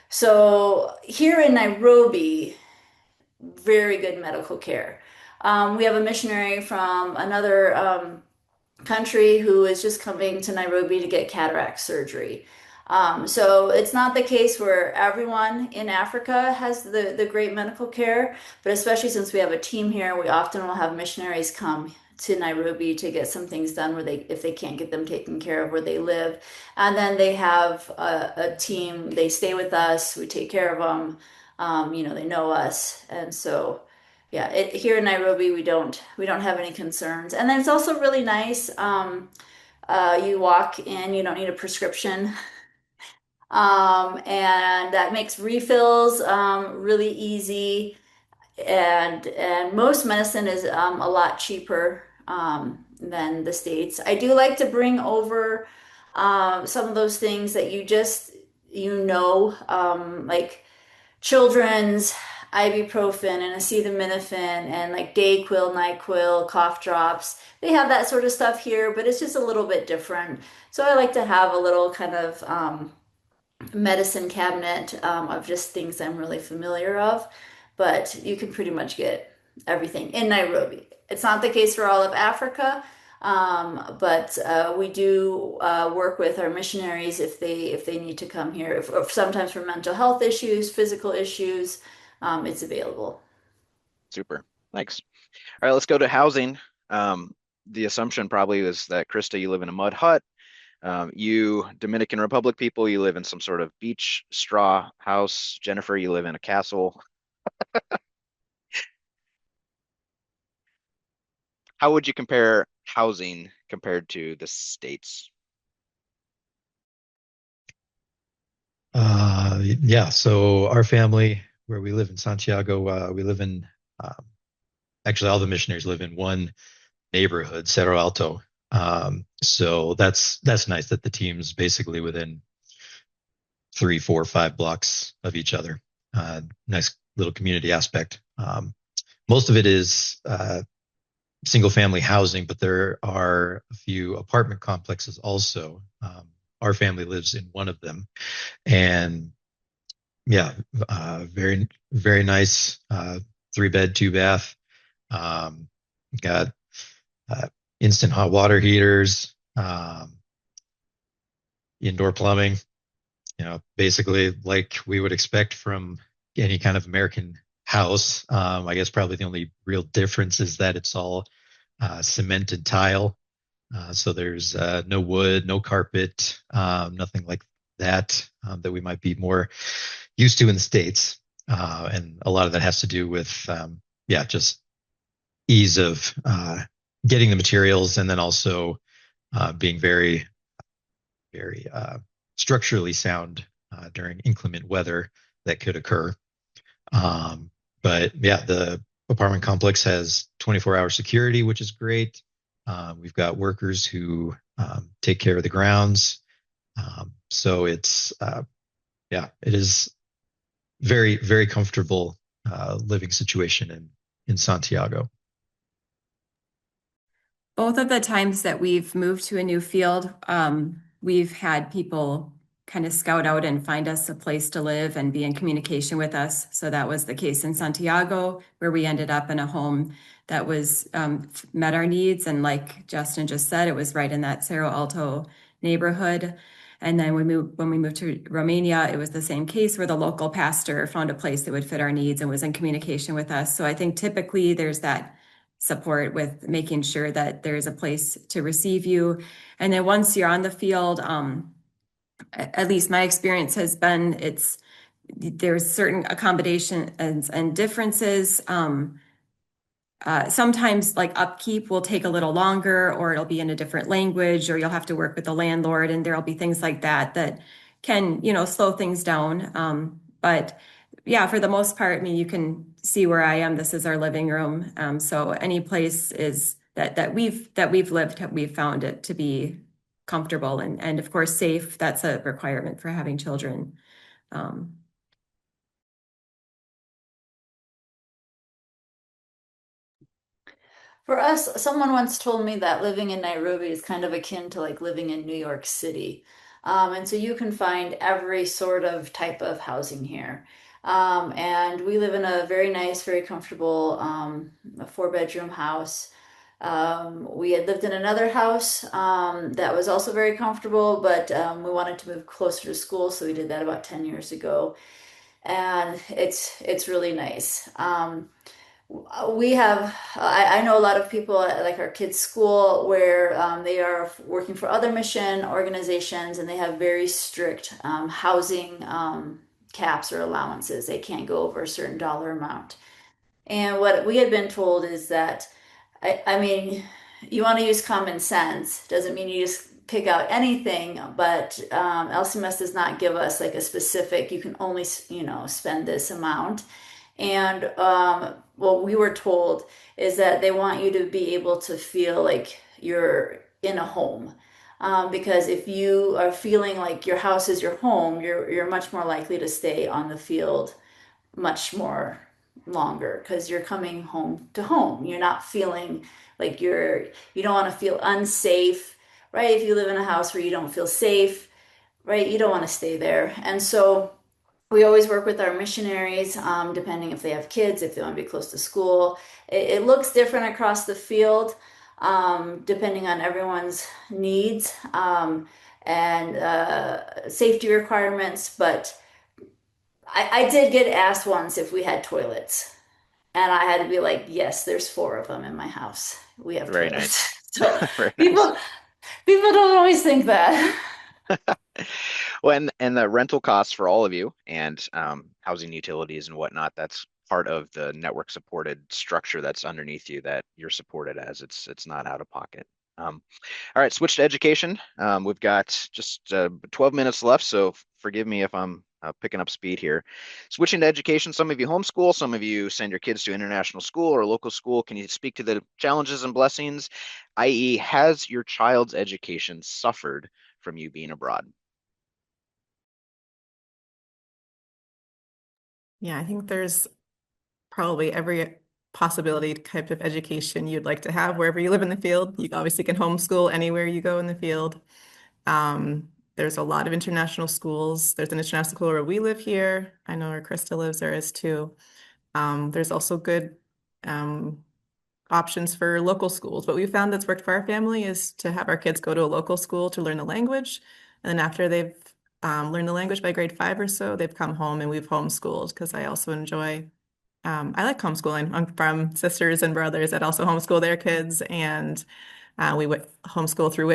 So here in Nairobi, very good medical care. We have a missionary from another country who is just coming to Nairobi to get cataract surgery. So it's not the case where everyone in Africa has the great medical care, but especially since we have a team here, we often will have missionaries come to Nairobi to get some things done if they can't get them taken care of where they live. And then they have a team, they stay with us, we take care of them. They know us. And so yeah, here in Nairobi we don't have any concerns. And then it's also really nice. You walk in, you don't need a prescription. And that makes refills really easy. And most medicine is a lot cheaper than the States. I do like to bring over some of those things that like children's ibuprofen and acetaminophen and like Dayquil, NyQuil, cough drops. They have that sort of stuff here, but it's just a little bit different. So I like to have a little kind of medicine cabinet of just things I'm really familiar of. But you can pretty much get everything in Nairobi. It's not the case for all of Africa, but we do work with our missionaries if they need to come here. If sometimes for mental health issues, physical issues, it's available. Super. Thanks. All right, let's go to housing. The assumption probably is that Krista, you live in a mud hut. You Dominican Republic people, you live in some sort of beach straw house. Jennifer, you live in a castle. How would you compare housing compared to the States? Yeah, so our family, where we live in Santiago, we live in, actually all the missionaries live in one neighborhood, Cerro Alto. So that's nice that the team's basically within 3, 4, 5 blocks of each other. Nice little community aspect. Most of it is single family housing, but there are a few apartment complexes also. Our family lives in one of them, and yeah, very, very nice 3-bed, 2-bath. Got instant hot water heaters, indoor plumbing, basically like we would expect from any kind of American house. I guess probably the only real difference is that it's all cemented tile. So there's no wood, no carpet, nothing like that that we might be more used to in the States. And a lot of that has to do with, just ease of getting the materials, and then also being very, very structurally sound during inclement weather that could occur. But yeah, the apartment complex has 24-hour security, which is great. We've got workers who take care of the grounds. So it's, it is very, very comfortable living situation in Santiago. Both of the times that we've moved to a new field, we've had people kind of scout out and find us a place to live and be in communication with us. So that was the case in Santiago, where we ended up in a home that was met our needs. And like Justin just said, it was right in that Cerro Alto neighborhood. And then when we moved to Romania, it was the same case where the local pastor found a place that would fit our needs and was in communication with us. So I think typically there's that support with making sure that there's a place to receive you. And then once you're on the field, at least my experience has been, there's certain accommodations and differences. Sometimes like upkeep will take a little longer, or it'll be in a different language, or you'll have to work with the landlord, and there'll be things like that that can, slow things down. But yeah, for the most part, I mean, you can see where I am. This is our living room. So any place is that we've lived, we've found it to be comfortable and of course safe. That's a requirement for having children. For us, someone once told me that living in Nairobi is kind of akin to like living in New York City. And so you can find every sort of type of housing here. And we live in a very nice, very comfortable a four-bedroom house. We had lived in another house that was also very comfortable, but we wanted to move closer to school, so we did that about 10 years ago. And it's really nice. We have, I know a lot of people at like our kids' school where they are working for other mission organizations and they have very strict housing caps or allowances. They can't go over a certain dollar amount. And what we had been told is that, I mean, you want to use common sense. Doesn't mean you just pick out anything, but LCMS does not give us like a specific, you can only, spend this amount. And what we were told is that they want you to be able to feel like you're in a home. Because if you are feeling like your house is your home, you're much more likely to stay on the field much more longer because you're coming home to home. You're not feeling like you don't want to feel unsafe, right? If you live in a house where you don't feel safe, right, you don't want to stay there. And so we always work with our missionaries, depending if they have kids, if they want to be close to school. It looks different across the field, depending on everyone's needs and safety requirements. But I did get asked once if we had toilets, and I had to be like, yes, there's four of them in my house. We have Very toilets. nice. So Very people nice. people don't always think that. Well, and the rental costs for all of you and housing utilities and whatnot, that's part of the network supported structure that's underneath you that you're supported as. It's not out of pocket. All right, switch to education. We've got just 12 minutes left, so forgive me if I'm picking up speed here. Switching to education, some of you homeschool, some of you send your kids to international school or local school. Can you speak to the challenges and blessings, i.e., has your child's education suffered from you being abroad? Yeah, I think there's probably every possibility type of education you'd like to have wherever you live in the field. You obviously can homeschool anywhere you go in the field. There's a lot of international schools. There's an international school where we live here. I know where Krista lives, there is too. There's also good options for local schools. What we found that's worked for our family is to have our kids go to a local school to learn the language. And then after they've learned the language by grade 5 or so, they've come home and we've homeschooled because I also enjoy I like homeschooling. I'm from sisters and brothers that also homeschool their kids, and we went homeschool through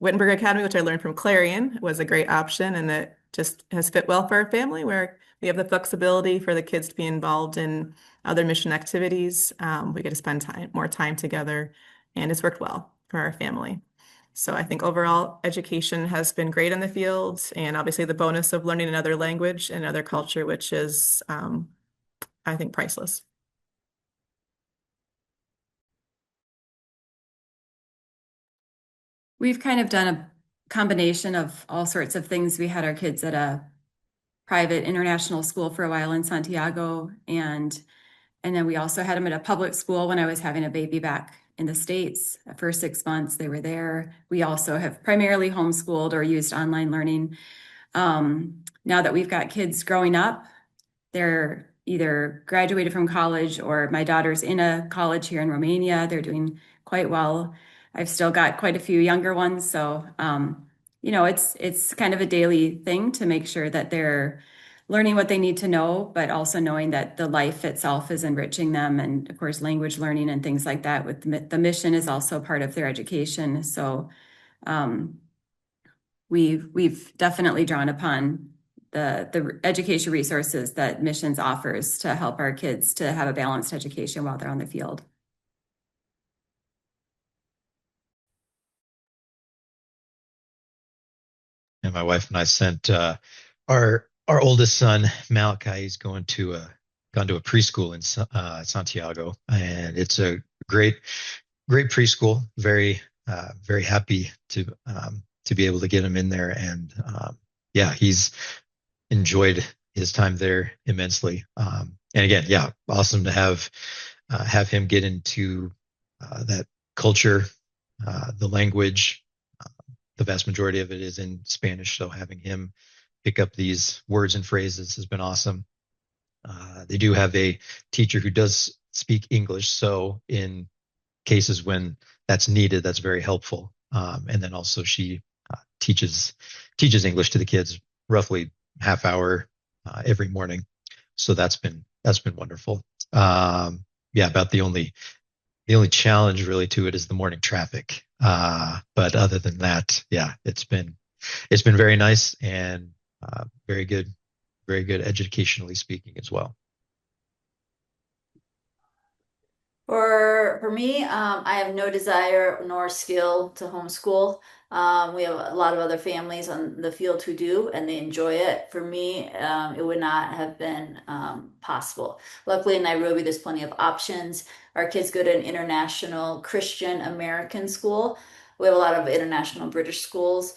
Wittenberg Academy, which I learned from Clarion, was a great option, and it just has fit well for our family, where we have the flexibility for the kids to be involved in other mission activities. We get to spend more time together, and it's worked well for our family. So I think overall education has been great in the field, and obviously the bonus of learning another language and another culture, which is I think priceless. We've kind of done a combination of all sorts of things. We had our kids at a private international school for a while in Santiago, and then we also had them at a public school when I was having a baby back in the States. For 6 months, they were there. We also have primarily homeschooled or used online learning. Now that we've got kids growing up, they're either graduated from college or my daughter's in a college here in Romania. They're doing quite well. I've still got quite a few younger ones. So, it's kind of a daily thing to make sure that they're learning what they need to know, but also knowing that the life itself is enriching them. And of course, language learning and things like that with the mission is also part of their education. So, um, we've definitely drawn upon the education resources that missions offers to help our kids to have a balanced education while they're on the field. And my wife and I sent our oldest son Malachi. He's gone to a preschool in Santiago, and it's a great preschool. Very happy to be able to get him in there, and yeah, he's enjoyed his time there immensely. And again, yeah, awesome to have him get into that culture, the language. The vast majority of it is in Spanish, so having him pick up these words and phrases has been awesome. They do have a teacher who does speak English, so in cases when that's needed, that's very helpful. And then also she teaches English to the kids roughly half hour every morning, so that's been wonderful. Yeah, about the only challenge really to it is the morning traffic. But other than that, yeah, it's been very nice and very good educationally speaking as well. For me, I have no desire nor skill to homeschool. We have a lot of other families on the field who do, and they enjoy it. For me, it would not have been possible. Luckily, in Nairobi, there's plenty of options. Our kids go to an international Christian American school. We have a lot of international British schools.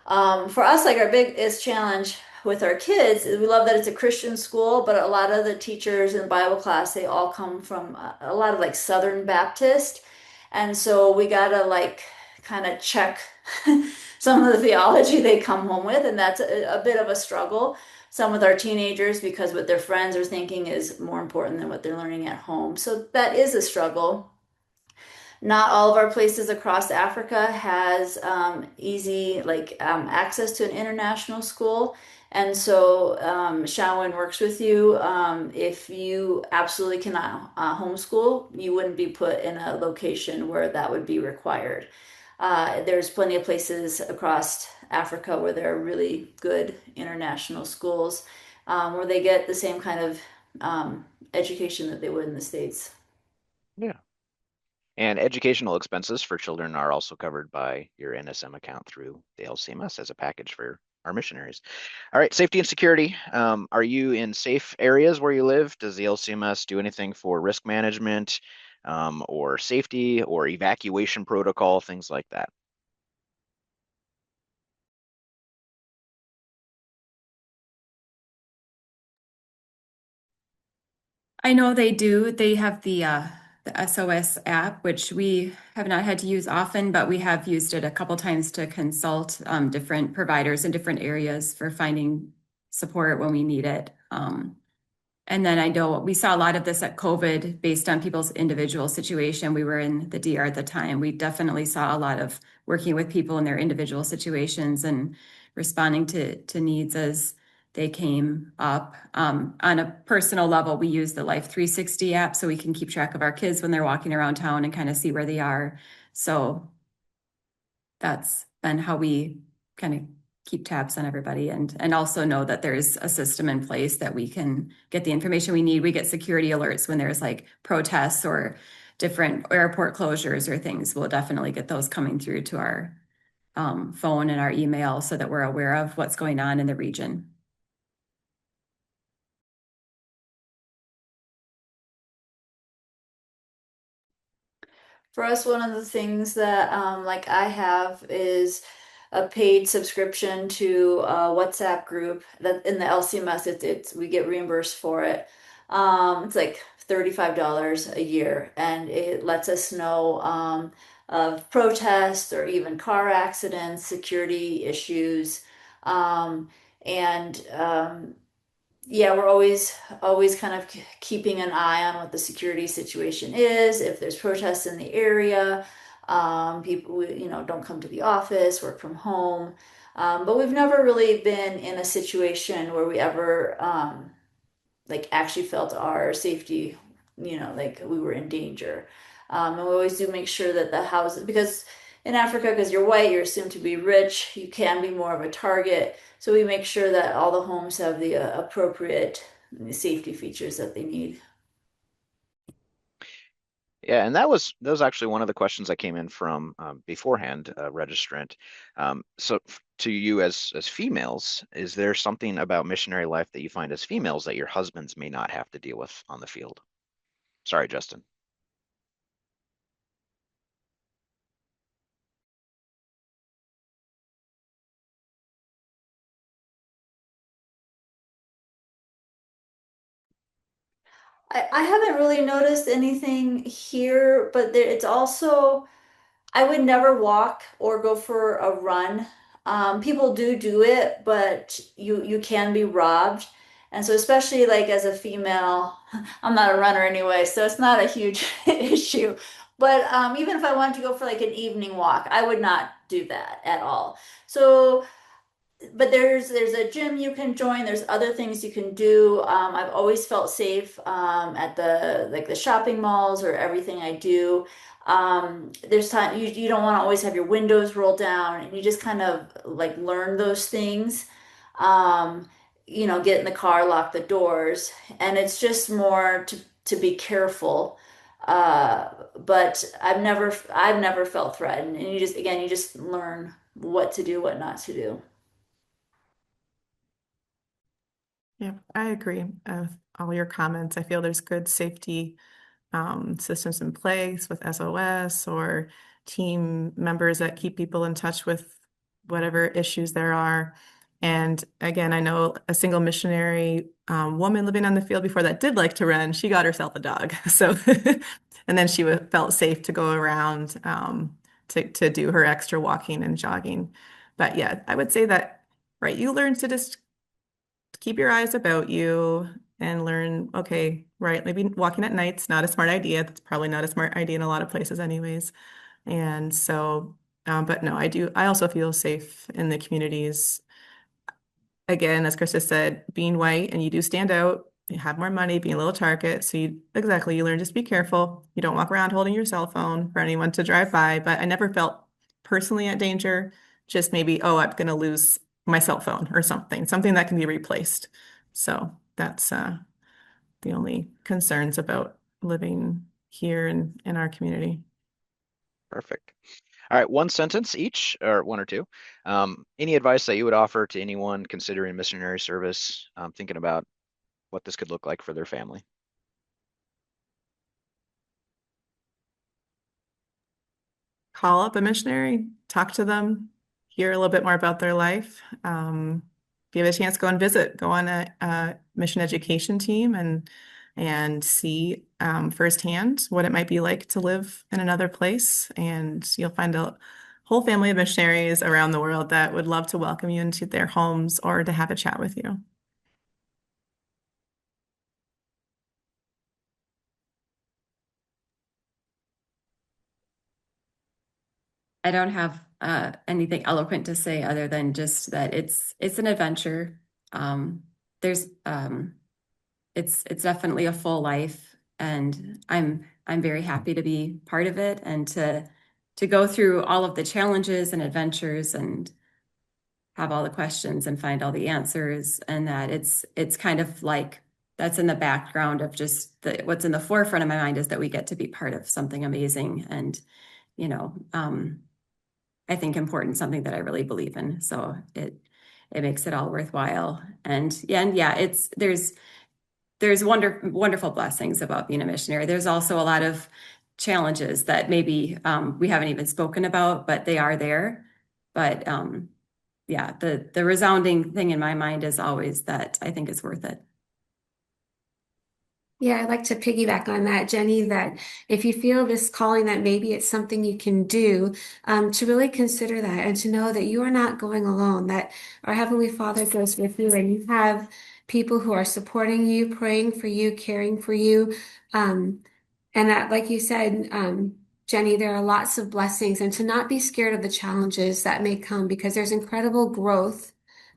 For us, like our biggest challenge with our kids is we love that it's a Christian school, but a lot of the teachers in Bible class, they all come from a lot of like Southern Baptist. And so we gotta like kind of check some of the theology they come home with, and that's a bit of a struggle. Some with our teenagers because what their friends are thinking is more important than what they're learning at home. So that is a struggle. Not all of our places across Africa has easy access to an international school. And so Shawan works with you. If you absolutely cannot homeschool, you wouldn't be put in a location where that would be required. There's plenty of places across Africa where there are really good international schools where they get the same kind of education that they would in the States. Yeah. And educational expenses for children are also covered by your NSM account through the LCMS as a package for our missionaries. All right, safety and security. Are you in safe areas where you live? Does the LCMS do anything for risk management or safety or evacuation protocol, things like that? I know they do. They have the SOS app, which we have not had to use often, but we have used it a couple times to consult different providers in different areas for finding support when we need it. And then I know we saw a lot of this at COVID based on people's individual situation. We were in the DR at the time. We definitely saw a lot of working with people in their individual situations and responding to needs as they came up. On a personal level, we use the Life 360 app so we can keep track of our kids when they're walking around town and kind of see where they are. So that's been how we kind of keep tabs on everybody and also know that there's a system in place that we can get the information we need. We get security alerts when there's like protests or different airport closures or things. We'll definitely get those coming through to our phone and our email so that we're aware of what's going on in the region. For us, one of the things that I have is a paid subscription to a WhatsApp group that in the LCMS it's we get reimbursed for it. It's like $35 a year, and it lets us know of protests or even car accidents, security issues. Um, And yeah, we're always kind of keeping an eye on what the security situation is. If there's protests in the area, people, don't come to the office, work from home. But we've never really been in a situation where we ever like actually felt our safety, like we were in danger. And we always do make sure that the houses, because in Africa, because you're white, you're assumed to be rich, you can be more of a target. So we make sure that all the homes have the appropriate safety features that they need. Yeah, and that was actually one of the questions that came in from beforehand, registrant. So to you as females, is there something about missionary life that you find as females that your husbands may not have to deal with on the field? Sorry, Justin. I haven't really noticed anything here, but it's also I would never walk or go for a run. People do it, but you can be robbed. And so especially like as a female, I'm not a runner anyway, so it's not a huge issue. But even if I wanted to go for like an evening walk, I would not do that at all. So but there's a gym you can join. There's other things you can do. I've always felt safe at the shopping malls or everything I do. There's time you don't want to always have your windows rolled down, and you just kind of like learn those things. Um, get in the car, lock the doors, and it's just more to be careful. But I've never felt threatened, and you just learn what to do, what not to do. Yeah, I agree with all your comments. I feel there's good safety systems in place with SOS or team members that keep people in touch with whatever issues there are. And again, I know a single missionary woman living on the field before that did like to run. She got herself a dog. So, and then she felt safe to go around to do her extra walking and jogging. But yeah, I would say that, right, you learn to just keep your eyes about you and learn, okay, right, maybe walking at night's not a smart idea. That's probably not a smart idea in a lot of places anyways. And so, but no, I also feel safe in the communities. Again, as Krista said, being white and you do stand out, you have more money, being a little target. So you learn just be careful. You don't walk around holding your cell phone for anyone to drive by. But I never felt personally at danger, just maybe, oh, I'm going to lose my cell phone or something that can be replaced. So that's the only concerns about living here in our community. Perfect. All right, one sentence each, or one or two. Any advice that you would offer to anyone considering missionary service, thinking about what this could look like for their family? Call up a missionary, talk to them, hear a little bit more about their life. Give it a chance, go and visit, go on a mission education team and see firsthand what it might be like to live in another place. And you'll find a whole family of missionaries around the world that would love to welcome you into their homes or to have a chat with you. I don't have anything eloquent to say other than just that it's an adventure. There's it's definitely a full life, and I'm very happy to be part of it and to go through all of the challenges and adventures and have all the questions and find all the answers, and that it's kind of like that's in the background of just what's in the forefront of my mind is that we get to be part of something amazing and you know I think important, something that I really believe in. So it makes it all worthwhile. And yeah, it's there's wonderful blessings about being a missionary. There's also a lot of challenges that maybe we haven't even spoken about, but they are there. But yeah, the resounding thing in my mind is always that I think it's worth it. Yeah, I'd like to piggyback on that, Jenny, that if you feel this calling that maybe it's something you can do, to really consider that and to know that you are not going alone, that our Heavenly Father goes with you and you have people who are supporting you, praying for you, caring for you. Um, and that, like you said, Jenny, there are lots of blessings and to not be scared of the challenges that may come because there's incredible growth,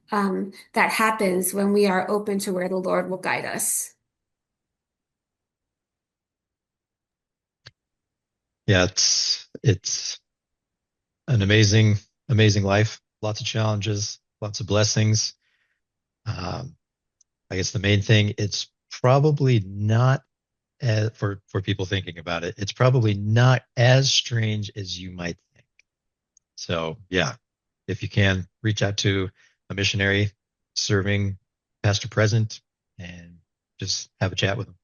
that happens when we are open to where the Lord will guide us. Yeah, it's an amazing life. Lots of challenges, lots of blessings. Um, I guess the main thing, it's probably not for people thinking about it, it's probably not as strange as you might think. So yeah, if you can reach out to a missionary serving past or present and just have a chat with them.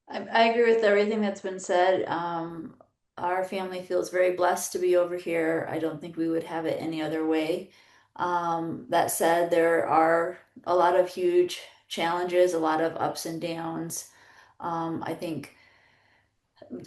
I agree with everything that's been said. Our family feels very blessed to be over here. I don't think we would have it any other way. That said, there are a lot of huge challenges, a lot of ups and downs. I think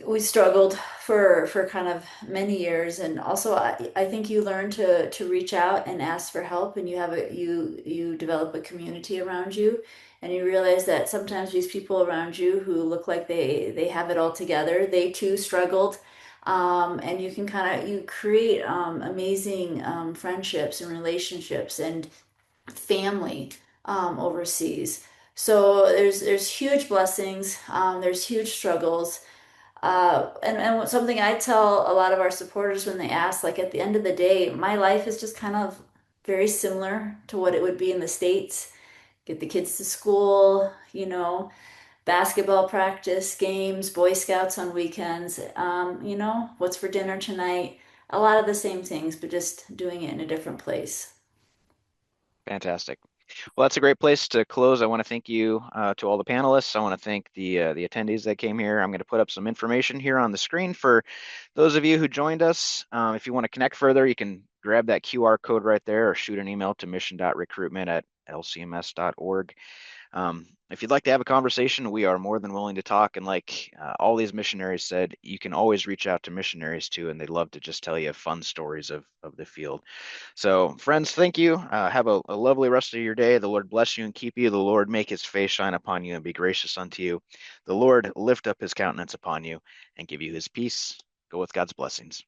we struggled for kind of many years, and also I think you learn to reach out and ask for help, and you develop a community around you, and you realize that sometimes these people around you who look like they have it all together, they too struggled. And you can kind of you create amazing friendships and relationships and family overseas. So there's huge blessings, there's huge struggles, and something I tell a lot of our supporters when they ask, like at the end of the day, my life is just kind of very similar to what it would be in the States. Get the kids to school, basketball practice, games, Boy Scouts on weekends, what's for dinner tonight. A lot of the same things, but just doing it in a different place. Fantastic. Well, that's a great place to close. I want to thank you to all the panelists. I want to thank the attendees that came here. I'm going to put up some information here on the screen for those of you who joined us. If you want to connect further, you can grab that QR code right there or shoot an email to mission.recruitment@lcms.org. If you'd like to have a conversation, we are more than willing to talk. And like all these missionaries said, you can always reach out to missionaries too, and they'd love to just tell you fun stories of the field. So, friends, thank you. Have a lovely rest of your day. The Lord bless you and keep you. The Lord make his face shine upon you and be gracious unto you. The Lord lift up his countenance upon you and give you his peace. Go with God's blessings.